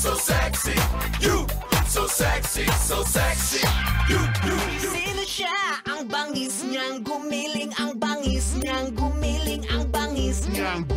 so sexy. You, so sexy, so sexy. You. Sino siya? Ang bangis niyang gumiling, ang bangis niyang gumiling, ang bangis niyang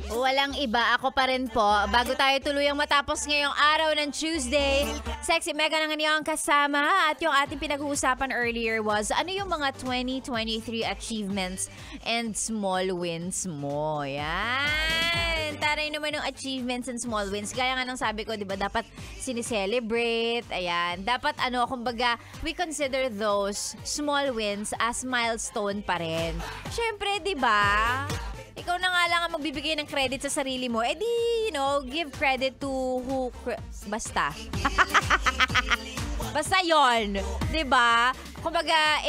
Walang iba, ako pa rin po. Bago tayo tuluyang matapos ngayong araw ng Tuesday, Sexy Mega ng inyong kasama. At yung ating pinag-uusapan earlier was, ano yung mga 2023 achievements and small wins mo? Yan! Taray naman ng achievements and small wins. Gaya nga ng sabi ko, di ba, dapat sinicelebrate. Ayan. Dapat, kumbaga, we consider those small wins as milestone pa rin. Siyempre, di ba? Ikaw na nga lang ang magbibigay ng credit sa sarili mo. Eh di, give credit to who... Basta. Basta yon, 'di ba? Kumbaga,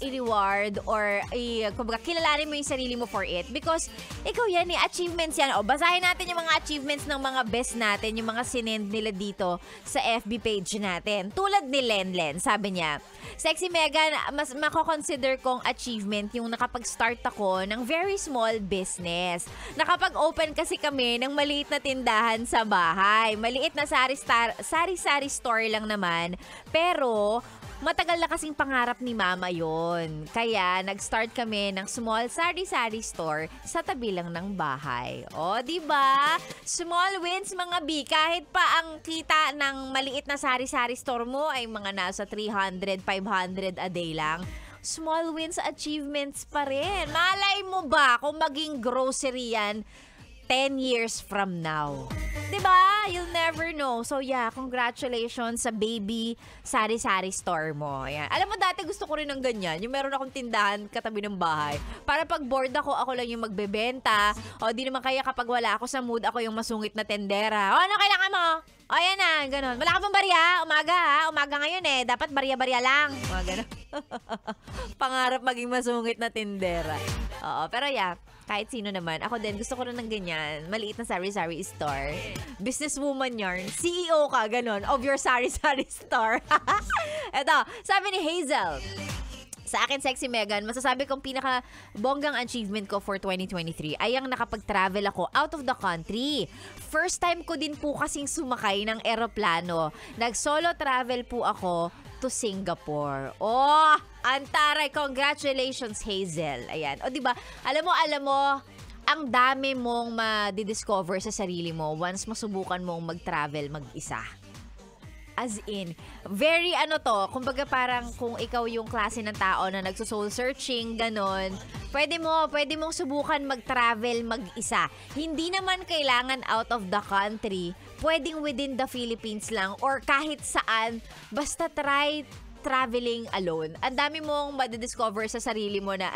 i-reward or kumbaga, kilalanin mo yung sarili mo for it. Because, ikaw yan achievements yan. O, basahin natin yung mga achievements ng mga best natin, yung mga sinend nila dito sa FB page natin. Tulad ni Lenlen, sabi niya, Sexy Megan, mas mako-consider kong achievement yung nakapag-start ako ng very small business. Nakapag-open kasi kami ng maliit na tindahan sa bahay. Maliit na sari-sari store lang naman. Pero, matagal na kasing pangarap ni Mama yon. Kaya, nag-start kami ng small sari-sari store sa tabi lang ng bahay. O, diba? Small wins, mga B. Kahit pa ang kita ng maliit na sari-sari store mo ay mga nasa 300, 500 a day lang, small wins, achievements pa rin. Malay mo ba kung maging grocery yan 10 years from now? Diba? You'll never know. So yeah, congratulations sa baby sari-sari store mo. Ayan. Alam mo, dati gusto ko rin ng ganyan. Yung meron akong tindahan katabi ng bahay. Para pag bored ako lang yung magbebenta. O di naman kaya kapag wala ako sa mood, ako yung masungit na tendera. O ano kailangan mo? O yan na, ganun. Wala ka bang barya? Umaga ha? Umaga ngayon eh. Dapat barya-barya lang. Mga ganun. Pangarap maging masungit na tendera. Oo, pero yeah, kahit sino naman. Ako din, gusto ko rin ng ganyan. Maliit na sari-sari store. Businesswoman yarn. CEO ka, ganun, of your sari-sari store. Eto, sabi ni Hazel, sa akin, Sexy Megan, masasabi kong pinaka-bonggang achievement ko for 2023 ay ang nakapag-travel ako out of the country. First time ko din po kasing sumakay ng eroplano. Nag-solo travel po ako to Singapore. Oh, antaray, congratulations, Hazel. Ayan. O, diba, alam mo, ang dami mong ma-discover sa sarili mo once masubukan mong mag-travel mag-isa. As in, very kumbaga parang kung ikaw yung klase ng tao na nagso-soul searching, ganon, pwede mong subukan mag-travel mag-isa. Hindi naman kailangan out of the country, pwedeng within the Philippines lang or kahit saan, basta try traveling alone. Ang dami mong madidiscover sa sarili mo na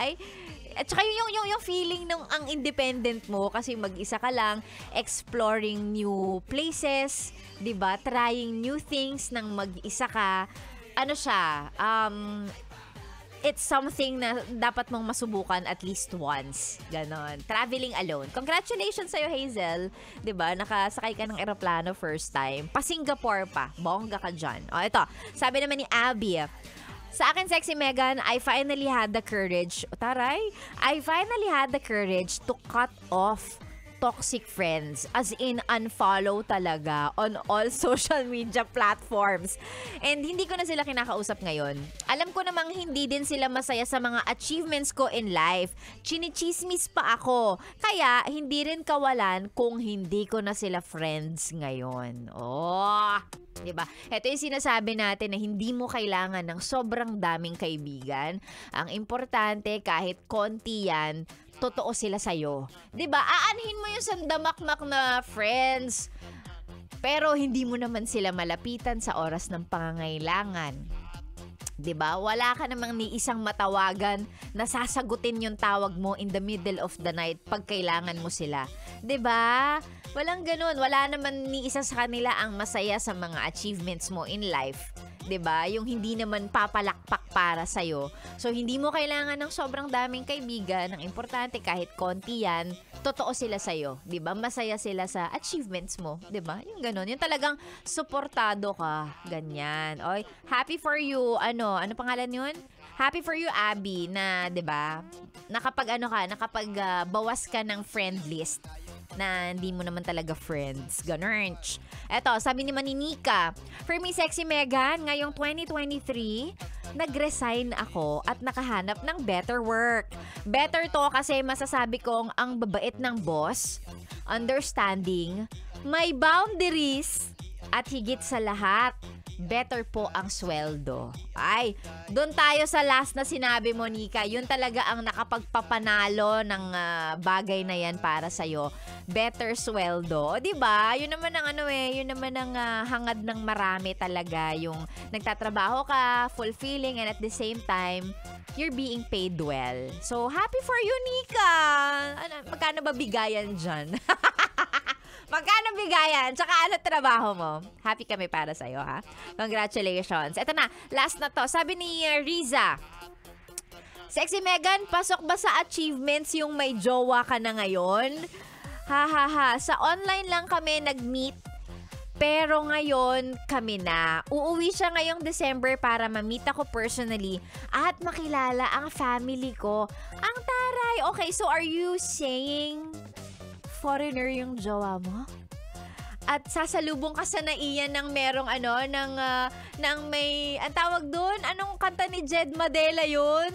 at saka yung feeling ng ang independent mo kasi mag-isa ka lang, exploring new places, 'di ba? Trying new things nang mag-isa ka. It's something na dapat mong masubukan at least once. Ganon. Traveling alone. Congratulations sa'yo, Hazel. 'Di ba? Nakasakay ka ng eroplano first time. Pa-Singapore pa. Bongga ka dyan. O, ito. Sabi naman ni Abby, sa akin, Sexy Megan, I finally had the courage to cut off toxic friends. As in, unfollow talaga on all social media platforms. And hindi ko na sila kinakausap ngayon. Alam ko namang hindi din sila masaya sa mga achievements ko in life. Chinichismis pa ako. Kaya, hindi rin kawalan kung hindi ko na sila friends ngayon. Oh! Diba? Ito yung sinasabi natin na hindi mo kailangan ng sobrang daming kaibigan. Ang importante, kahit konti yan, totoo sila sa'yo. Diba? Aanhin mo yung sandamakmak na friends, pero hindi mo naman sila malapitan sa oras ng pangangailangan. 'Di ba? Wala ka namang ni isang matawagan na sasagutin yung tawag mo in the middle of the night pag kailangan mo sila. 'Di ba? Walang ganun. Wala naman ni isa sa kanila ang masaya sa mga achievements mo in life. 'Di ba? Yung hindi naman papalakpak para sa iyo. So hindi mo kailangan ng sobrang daming kaibigan. Ang importante kahit konti 'yan, totoo sila sa iyo, 'di ba? Masaya sila sa achievements mo, 'di ba? Yung ganun, yung talagang suportado ka, ganyan. Oy, happy for you. Ano pangalan 'yun? Happy for you, Abby, na 'di ba? Nakapag bawas ka ng friend list. na hindi mo naman talaga friends. Ganun. Eto, sabi ni Maninika, for me, Sexy Megan, ngayong 2023, nag-resign ako at nakahanap ng better work. Better to kasi masasabi kong ang babait ng boss, understanding, may boundaries, at higit sa lahat, better po ang sweldo. Ay, doon tayo sa last na sinabi mo, Nika. Yun talaga ang nakapagpapanalo ng bagay na yan para sa'yo. Better sweldo. O, diba? Yun naman ang yun naman ang hangad ng marami talaga. Yung nagtatrabaho ka, fulfilling, and at the same time, you're being paid well. So, happy for you, Nika! Magkano ba bigayan dyan? Magkano bigayan? Tsaka ano trabaho mo? Happy kami para sa'yo, ha? Congratulations. Ito na, last na to. Sabi ni Riza, Sexy Megan, pasok ba sa achievements yung may jowa ka na ngayon? Ha ha ha. Sa online lang kami nag-meet. Pero ngayon, kami na. Uuwi siya ngayong December para ma-meet ako personally at makilala ang family ko. Ang taray. Okay, so are you saying foreigner yung jowa mo? At sasalubong ka sa naiyan ng merong ng may, ang tawag doon, anong kanta ni Jed Madela yun?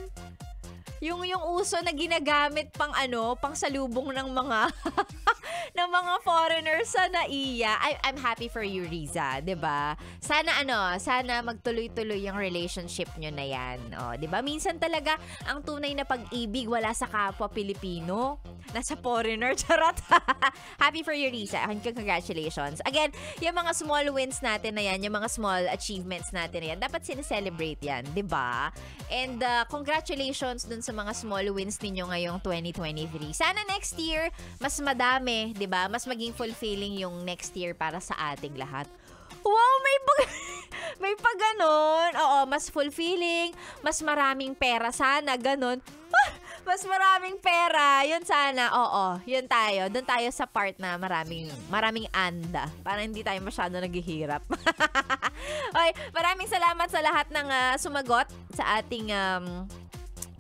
Yung uso na ginagamit pang pang salubong ng mga ng mga foreigners sa naiya. I'm happy for you, Riza, 'di ba? Sana sana magtuloy-tuloy yung relationship nyo na 'yan. Oh, 'di ba? Minsan talaga ang tunay na pag-ibig wala sa kapwa Pilipino, nasa foreigner. Charot. Happy for you, Riza. Congratulations. Again, yung mga small wins natin na 'yan, yung mga small achievements natin na 'yan, dapat sineselebrate 'yan, 'di ba? And congratulations dun sa mga small wins ninyo ngayong 2023. Sana next year, mas madami, 'di ba? Mas maging fulfilling yung next year para sa ating lahat. Wow, may pa ganon. Oo, mas fulfilling, mas maraming pera sana, ganon. Mas maraming pera, yun sana. Oo, yun tayo. Doon tayo sa part na maraming anda. Para hindi tayo masyado naghihirap. Okay, maraming salamat sa lahat ng sumagot sa ating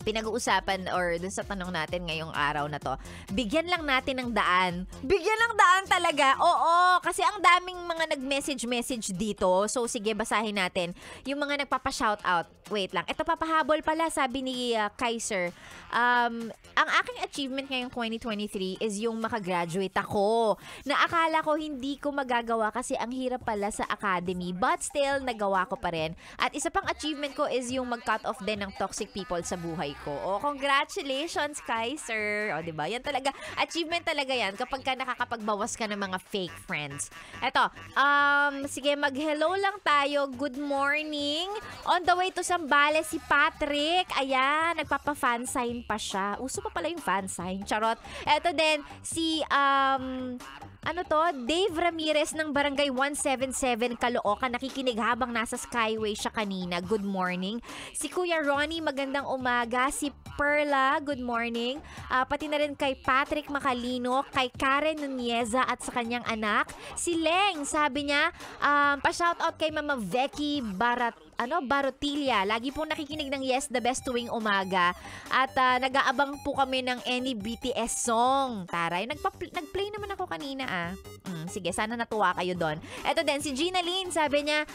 pinag-uusapan or dun sa tanong natin ngayong araw na to. Bigyan lang natin ng daan. Bigyan ng daan talaga. Oo, kasi ang daming mga nag-message dito. So, sige, basahin natin. Yung mga nagpapa-shoutout. Wait lang. Ito papahabol pala, sabi ni Kaiser. Ang aking achievement ngayong 2023 is yung makagraduate ako. Na akala ko hindi ko magagawa kasi ang hirap pala sa academy. But still, nagawa ko pa rin. At isa pang achievement ko is yung mag-cut off din ng toxic people sa buhay ko. Oh, congratulations, Kaiser. O, diba? Yan talaga, achievement talaga yan kapag ka nakakapagbawas ka ng mga fake friends. Eto, sige, mag-hello lang tayo. Good morning. On the way to Zambales, si Patrick. Ayan, nagpapa-fan sign pa siya. Uso pa pala yung fan sign. Charot. Eto din, si, Dave Ramirez ng Barangay 177 Caloocan, nakikinig habang nasa Skyway siya kanina. Good morning. Si Kuya Ronnie, magandang umaga. Si Perla, good morning. Pati na rin kay Patrick Macalino, kay Karen Nuneza at sa kanyang anak. Si Leng, sabi niya, pa-shoutout kay Mama Becky Barotilla. Lagi pong nakikinig ng Yes the Best tuwing umaga. At nag-aabang po kami ng any BTS song. Taray, nag-play naman ako kanina sige, sana natuwa kayo doon. Eto din, si Gina Lynn, sabi niya,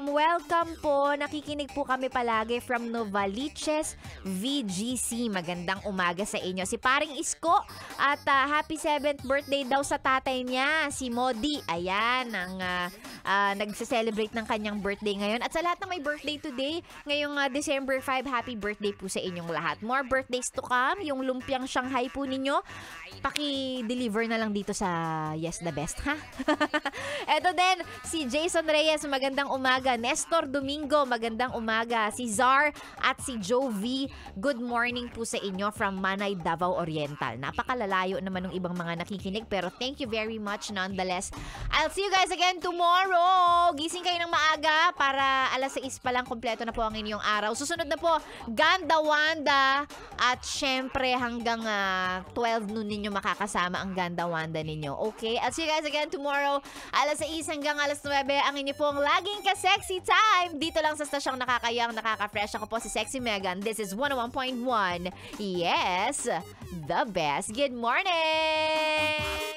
welcome po, nakikinig po kami palagi from Novaliches, VGC. Magandang umaga sa inyo. Si Paring Isko, at happy 7th birthday daw sa tatay niya, si Modi. Ayan, nagse-celebrate ng kanyang birthday ngayon. At sa lahat na may birthday today, ngayong December 5, happy birthday po sa inyong lahat. More birthdays to come. Yung lumpiang Shanghai po ninyo, paki-deliver na lang dito sa Yes the Best, ha? Eto din, si Jason Reyes, magandang umaga. Nestor Domingo, magandang umaga. Si Zar at si Joe V, good morning po sa inyo from Manay, Davao Oriental. Napakalalayo naman ng ibang mga nakikinig, pero thank you very much nonetheless. I'll see you guys again tomorrow. Gising kayo ng maaga para alas 6 pa lang kompleto na po ang inyong araw. Susunod na po, Ganda Wanda. At syempre hanggang 12 noon ninyo makakasama ang Ganda Wanda ninyo. Okay? I'll see you guys again tomorrow. Alas 6 hanggang alas 9. Ang inyo pong laging ka-sexy time. Dito lang sa stasyong nakakayang, nakaka-fresh. Ako po si Sexy Megan. This is 101.1. Yes, the best. Good morning!